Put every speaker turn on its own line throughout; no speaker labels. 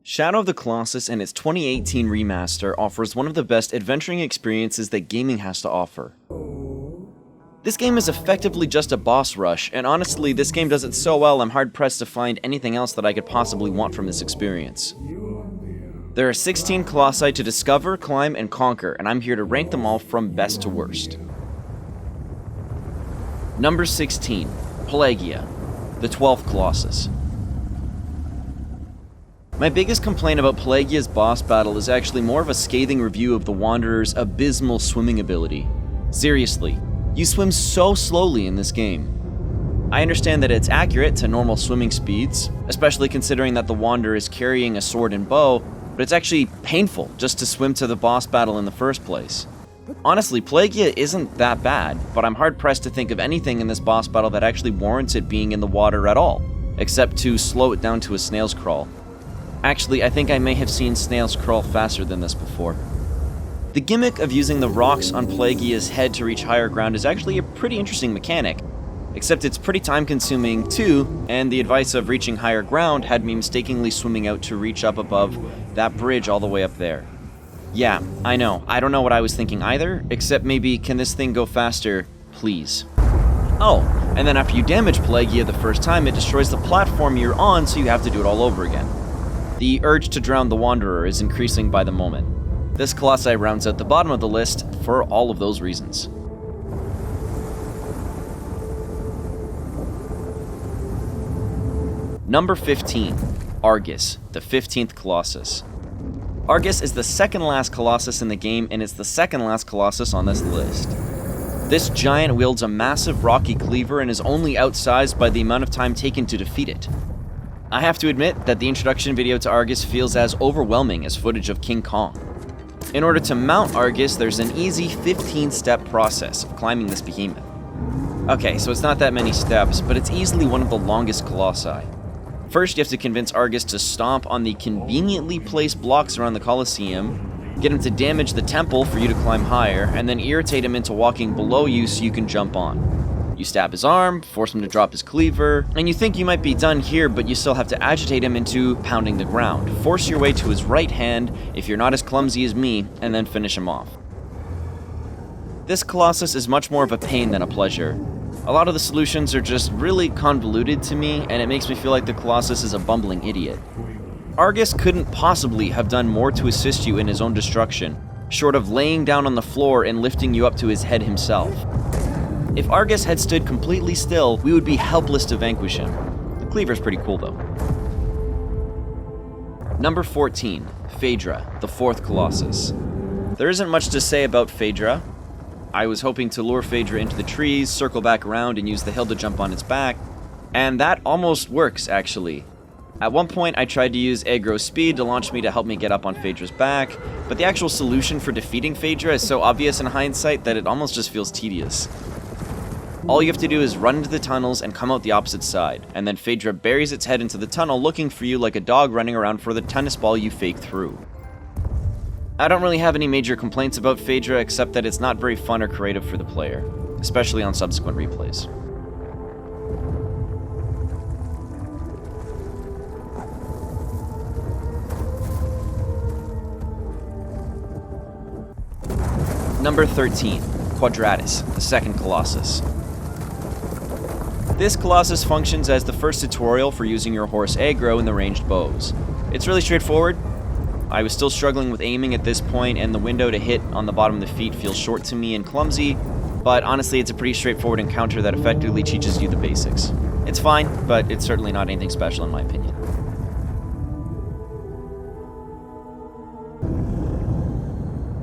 Shadow of the Colossus and its 2018 remaster offers one of the best adventuring experiences that gaming has to offer. This game is effectively just a boss rush, and honestly, this game does it so well I'm hard-pressed to find anything else that I could possibly want from this experience. There are 16 Colossi to discover, climb, and conquer, and I'm here to rank them all from best to worst. Number 16, Pelagia, the 12th Colossus. My biggest complaint about Pelagia's boss battle is actually more of a scathing review of the Wanderer's abysmal swimming ability. Seriously, you swim so slowly in this game. I understand that it's accurate to normal swimming speeds, especially considering that the Wanderer is carrying a sword and bow, but it's actually painful just to swim to the boss battle in the first place. Honestly, Pelagia isn't that bad, but I'm hard-pressed to think of anything in this boss battle that actually warrants it being in the water at all, except to slow it down to a snail's crawl. Actually, I think I may have seen snails crawl faster than this before. The gimmick of using the rocks on Pelagia's head to reach higher ground is actually a pretty interesting mechanic, except it's pretty time-consuming too, and the advice of reaching higher ground had me mistakenly swimming out to reach up above that bridge all the way up there. Yeah, I know, I don't know what I was thinking either, except maybe, can this thing go faster, please? Oh, and then after you damage Pelagia the first time, it destroys the platform you're on, so you have to do it all over again. The urge to drown the Wanderer is increasing by the moment. This Colossi rounds out the bottom of the list for all of those reasons. Number 15, Argus, the 15th Colossus. Argus is the second last Colossus in the game, and it's the second last Colossus on this list. This giant wields a massive rocky cleaver and is only outsized by the amount of time taken to defeat it. I have to admit that the introduction video to Argus feels as overwhelming as footage of King Kong. In order to mount Argus, there's an easy 15-step process of climbing this behemoth. Okay, so it's not that many steps, but it's easily one of the longest Colossi. First, you have to convince Argus to stomp on the conveniently placed blocks around the Colosseum, get him to damage the temple for you to climb higher, and then irritate him into walking below you so you can jump on. You stab his arm, force him to drop his cleaver, and you think you might be done here, but you still have to agitate him into pounding the ground. Force your way to his right hand, if you're not as clumsy as me, and then finish him off. This Colossus is much more of a pain than a pleasure. A lot of the solutions are just really convoluted to me, and it makes me feel like the Colossus is a bumbling idiot. Argus couldn't possibly have done more to assist you in his own destruction, short of laying down on the floor and lifting you up to his head himself. If Argus had stood completely still, we would be helpless to vanquish him. The cleaver's pretty cool though. Number 14, Phaedra, the 4th Colossus. There isn't much to say about Phaedra. I was hoping to lure Phaedra into the trees, circle back around, and use the hill to jump on its back, and that almost works, actually. At one point, I tried to use aggro speed to launch me to help me get up on Phaedra's back, but the actual solution for defeating Phaedra is so obvious in hindsight that it almost just feels tedious. All you have to do is run into the tunnels and come out the opposite side, and then Phaedra buries its head into the tunnel looking for you like a dog running around for the tennis ball you fake through. I don't really have any major complaints about Phaedra except that it's not very fun or creative for the player, especially on subsequent replays. Number 13, Quadratus, the 2nd Colossus. This Colossus functions as the first tutorial for using your horse aggro in the ranged bows. It's really straightforward. I was still struggling with aiming at this point, and the window to hit on the bottom of the feet feels short to me and clumsy, but honestly it's a pretty straightforward encounter that effectively teaches you the basics. It's fine, but it's certainly not anything special in my opinion.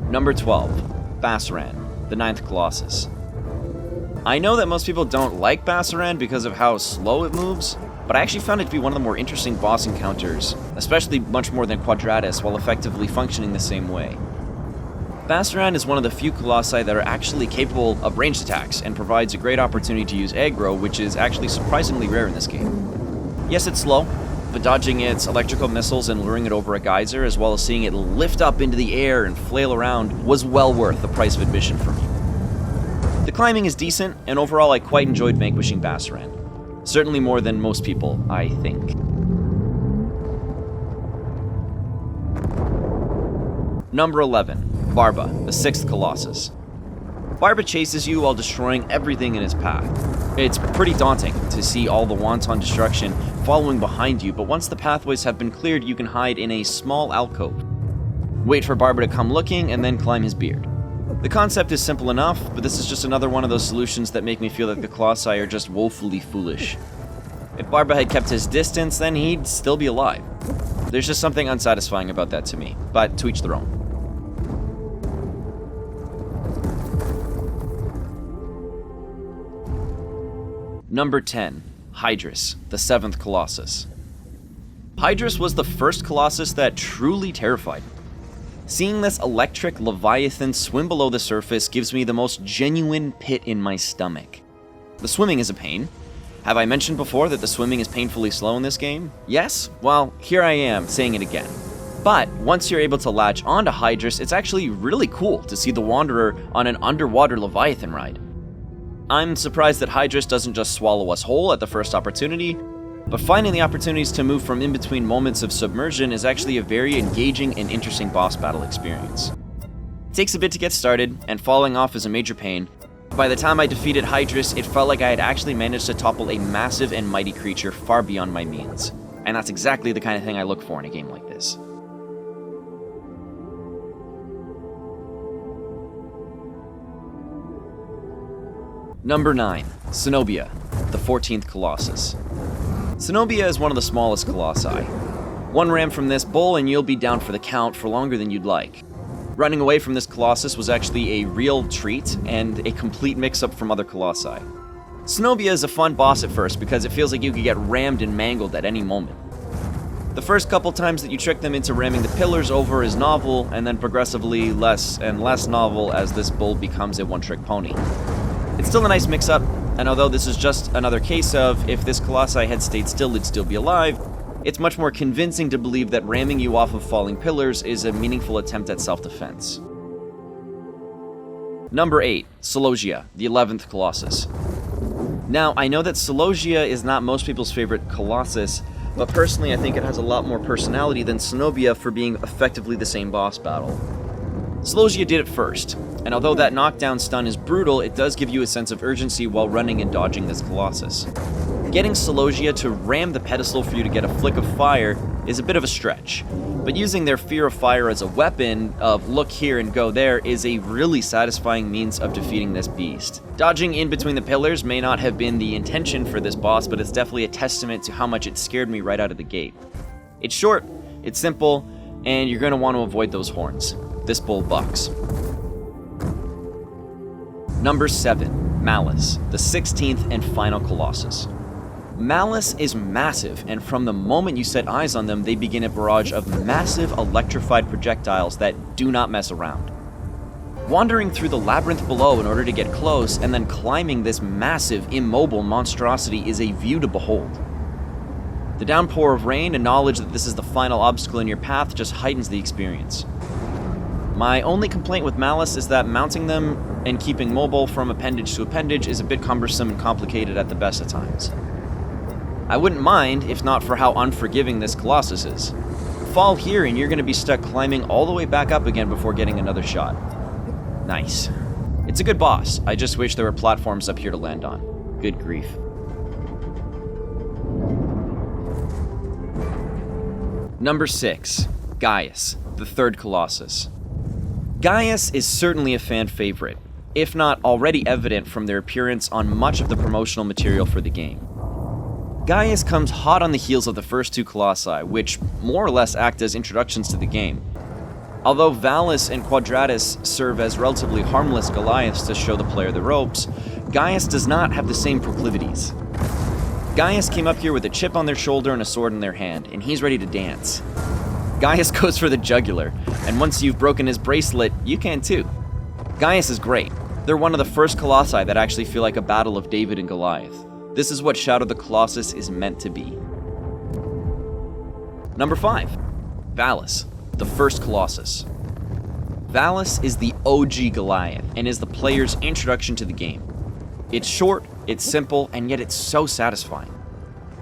Number 12, Bassaran, the 9th Colossus. I know that most people don't like Bassaran because of how slow it moves, but I actually found it to be one of the more interesting boss encounters, especially much more than Quadratus, while effectively functioning the same way. Bassaran is one of the few Colossi that are actually capable of ranged attacks, and provides a great opportunity to use aggro, which is actually surprisingly rare in this game. Yes, it's slow, but dodging its electrical missiles and luring it over a geyser, as well as seeing it lift up into the air and flail around, was well worth the price of admission for me. The climbing is decent, and overall I quite enjoyed vanquishing Bassaran. Certainly more than most people, I think. Number 11. Barba, the 6th Colossus. Barba chases you while destroying everything in his path. It's pretty daunting to see all the wanton destruction following behind you, but once the pathways have been cleared, you can hide in a small alcove. Wait for Barba to come looking, and then climb his beard. The concept is simple enough, but this is just another one of those solutions that make me feel that the Colossi are just woefully foolish. If Barba had kept his distance, then he'd still be alive. There's just something unsatisfying about that to me, but to each their own. Number 10. Hydrus, the 7th Colossus. Hydrus was the first Colossus that truly terrified me. Seeing this electric leviathan swim below the surface gives me the most genuine pit in my stomach. The swimming is a pain. Have I mentioned before that the swimming is painfully slow in this game? Yes? Well, here I am, saying it again. But once you're able to latch onto Hydrus, it's actually really cool to see the Wanderer on an underwater leviathan ride. I'm surprised that Hydrus doesn't just swallow us whole at the first opportunity, but finding the opportunities to move from in between moments of submersion is actually a very engaging and interesting boss battle experience. It takes a bit to get started, and falling off is a major pain. By the time I defeated Hydrus, it felt like I had actually managed to topple a massive and mighty creature far beyond my means, and that's exactly the kind of thing I look for in a game like this. Number 9. Cenobia, the 14th Colossus. Cenobia is one of the smallest colossi. One ram from this bull and you'll be down for the count for longer than you'd like. Running away from this Colossus was actually a real treat and a complete mix-up from other colossi. Cenobia is a fun boss at first because it feels like you could get rammed and mangled at any moment. The first couple times that you trick them into ramming the pillars over is novel, and then progressively less and less novel as this bull becomes a one-trick pony. It's still a nice mix-up, and although this is just another case of if this Colossi had stayed still, it'd still be alive, it's much more convincing to believe that ramming you off of falling pillars is a meaningful attempt at self-defense. Number 8. Celosia, the 11th Colossus. Now, I know that Celosia is not most people's favorite Colossus, but personally I think it has a lot more personality than Cenobia for being effectively the same boss battle. Celosia did it first, and although that knockdown stun is brutal, it does give you a sense of urgency while running and dodging this Colossus. Getting Celosia to ram the pedestal for you to get a flick of fire is a bit of a stretch, but using their fear of fire as a weapon of look here and go there is a really satisfying means of defeating this beast. Dodging in between the pillars may not have been the intention for this boss, but it's definitely a testament to how much it scared me right out of the gate. It's short, it's simple, and you're going to want to avoid those horns. This bull bucks. Number 7. Malice, the 16th and final Colossus. Malice is massive, and from the moment you set eyes on them, they begin a barrage of massive electrified projectiles that do not mess around. Wandering through the labyrinth below in order to get close, and then climbing this massive, immobile monstrosity is a view to behold. The downpour of rain and knowledge that this is the final obstacle in your path just heightens the experience. My only complaint with Malice is that mounting them and keeping mobile from appendage to appendage is a bit cumbersome and complicated at the best of times. I wouldn't mind if not for how unforgiving this Colossus is. Fall here and you're going to be stuck climbing all the way back up again before getting another shot. Nice. It's a good boss, I just wish there were platforms up here to land on. Good grief. Number 6. Gaius, the 3rd Colossus. Gaius is certainly a fan favorite, if not already evident from their appearance on much of the promotional material for the game. Gaius comes hot on the heels of the first 2 Colossi, which more or less act as introductions to the game. Although Valus and Quadratus serve as relatively harmless Goliaths to show the player the ropes, Gaius does not have the same proclivities. Gaius came up here with a chip on their shoulder and a sword in their hand, and he's ready to dance. Gaius goes for the jugular, and once you've broken his bracelet, you can too. Gaius is great. They're one of the first Colossi that actually feel like a battle of David and Goliath. This is what Shadow the Colossus is meant to be. Number 5. Valus, the 1st Colossus. Valus is the OG Goliath, and is the player's introduction to the game. It's short, it's simple, and yet it's so satisfying.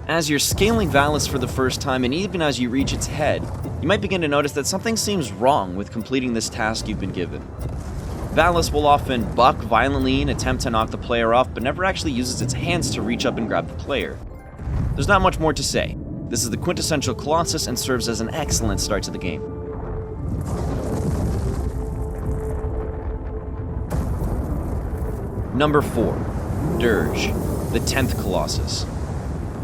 As you're scaling Valus for the first time, and even as you reach its head, you might begin to notice that something seems wrong with completing this task you've been given. Valis will often buck violently and attempt to knock the player off, but never actually uses its hands to reach up and grab the player. There's not much more to say. This is the quintessential Colossus and serves as an excellent start to the game. Number 4. Dirge, the 10th Colossus.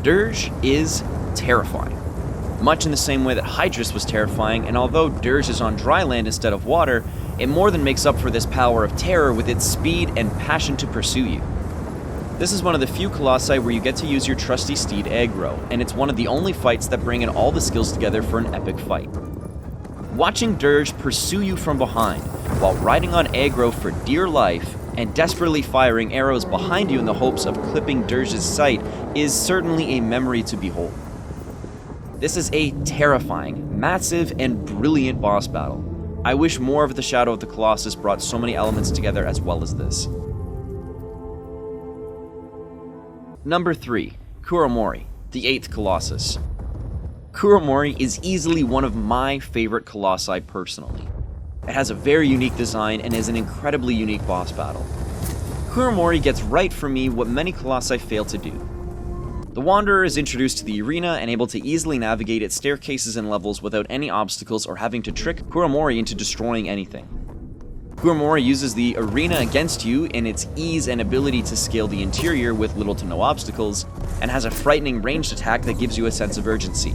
Dirge is terrifying, much in the same way that Hydrus was terrifying, and although Dirge is on dry land instead of water, it more than makes up for this power of terror with its speed and passion to pursue you. This is one of the few Colossi where you get to use your trusty steed Aggro, and it's one of the only fights that bring in all the skills together for an epic fight. Watching Dirge pursue you from behind, while riding on Aggro for dear life, and desperately firing arrows behind you in the hopes of clipping Dirge's sight is certainly a memory to behold. This is a terrifying, massive, and brilliant boss battle. I wish more of the Shadow of the Colossus brought so many elements together as well as this. Number 3. Kuromori, the 8th Colossus. Kuromori is easily one of my favorite Colossi personally. It has a very unique design and is an incredibly unique boss battle. Kuromori gets right for me what many Colossi fail to do. The Wanderer is introduced to the arena and able to easily navigate its staircases and levels without any obstacles or having to trick Kuromori into destroying anything. Kuromori uses the arena against you in its ease and ability to scale the interior with little to no obstacles, and has a frightening ranged attack that gives you a sense of urgency.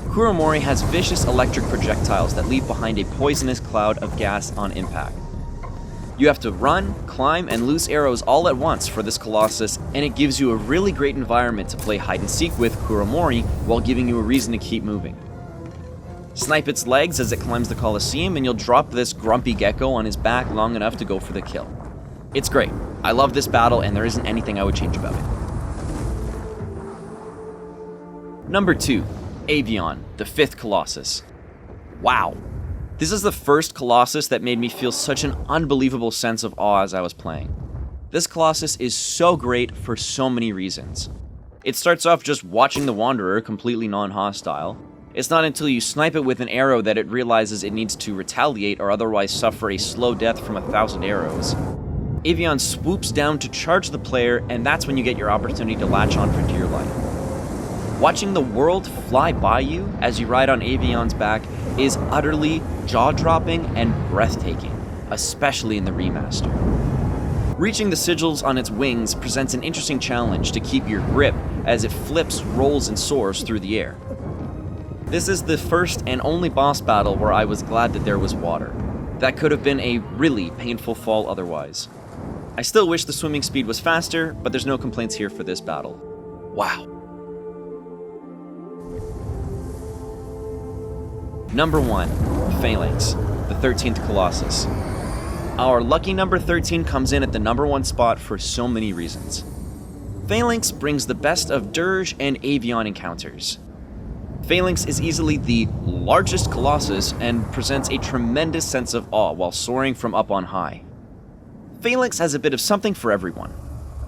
Kuromori has vicious electric projectiles that leave behind a poisonous cloud of gas on impact. You have to run, climb, and loose arrows all at once for this Colossus, and it gives you a really great environment to play hide and seek with Kuromori while giving you a reason to keep moving. Snipe its legs as it climbs the Colosseum, and you'll drop this grumpy gecko on his back long enough to go for the kill. It's great. I love this battle, and there isn't anything I would change about it. Number 2. Avion, the 5th Colossus. Wow. This is the first Colossus that made me feel such an unbelievable sense of awe as I was playing. This Colossus is so great for so many reasons. It starts off just watching the Wanderer completely non-hostile. It's not until you snipe it with an arrow that it realizes it needs to retaliate or otherwise suffer a slow death from 1,000 arrows. Avion swoops down to charge the player, and that's when you get your opportunity to latch on for dear life. Watching the world fly by you as you ride on Avion's back is utterly jaw-dropping and breathtaking, especially in the remaster. Reaching the sigils on its wings presents an interesting challenge to keep your grip as it flips, rolls, and soars through the air. This is the first and only boss battle where I was glad that there was water. That could have been a really painful fall otherwise. I still wish the swimming speed was faster, but there's no complaints here for this battle. Wow. Number 1. Phalanx, the 13th Colossus. Our lucky number 13 comes in at the number 1 spot for so many reasons. Phalanx brings the best of Dirge and Avion encounters. Phalanx is easily the largest Colossus and presents a tremendous sense of awe while soaring from up on high. Phalanx has a bit of something for everyone.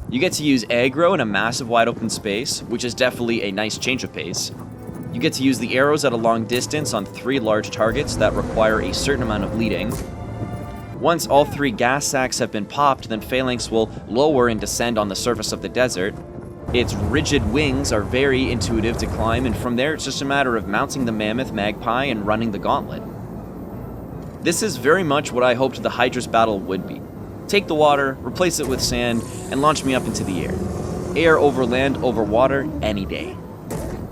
You get to use aggro in a massive wide open space, which is definitely a nice change of pace. You get to use the arrows at a long distance on 3 large targets that require a certain amount of leading. Once all 3 gas sacks have been popped, then Phalanx will lower and descend on the surface of the desert. Its rigid wings are very intuitive to climb, and from there it's just a matter of mounting the Mammoth Magpie and running the gauntlet. This is very much what I hoped the Hydrus battle would be. Take the water, replace it with sand, and launch me up into the air. Air over land over water, any day.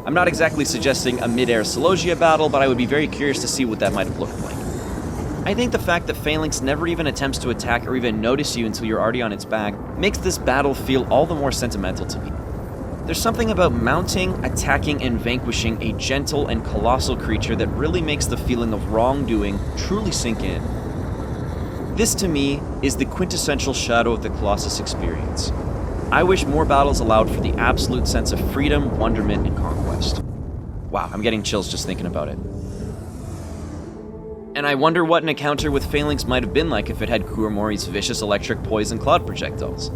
I'm not exactly suggesting a mid-air Celosia battle, but I would be very curious to see what that might have looked like. I think the fact that Phalanx never even attempts to attack or even notice you until you're already on its back makes this battle feel all the more sentimental to me. There's something about mounting, attacking, and vanquishing a gentle and colossal creature that really makes the feeling of wrongdoing truly sink in. This, to me, is the quintessential Shadow of the Colossus experience. I wish more battles allowed for the absolute sense of freedom, wonderment, and conquest. Wow, I'm getting chills just thinking about it. And I wonder what an encounter with Phalanx might have been like if it had Kuromori's vicious electric poison cloud projectiles.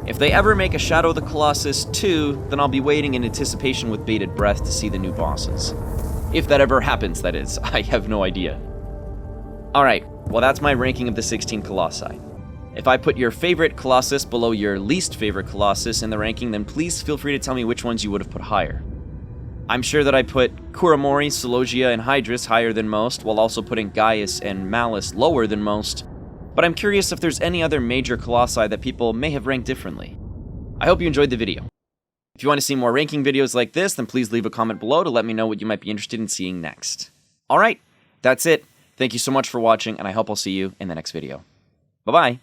If they ever make a Shadow of the Colossus 2, then I'll be waiting in anticipation with bated breath to see the new bosses. If that ever happens, that is. I have no idea. Alright, well that's my ranking of the 16 Colossi. If I put your favorite Colossus below your least favorite Colossus in the ranking, then please feel free to tell me which ones you would have put higher. I'm sure that I put Kuramori, Celosia, and Hydrus higher than most, while also putting Gaius and Malus lower than most, but I'm curious if there's any other major Colossi that people may have ranked differently. I hope you enjoyed the video. If you want to see more ranking videos like this, then please leave a comment below to let me know what you might be interested in seeing next. Alright, that's it. Thank you so much for watching, and I hope I'll see you in the next video. Bye-bye!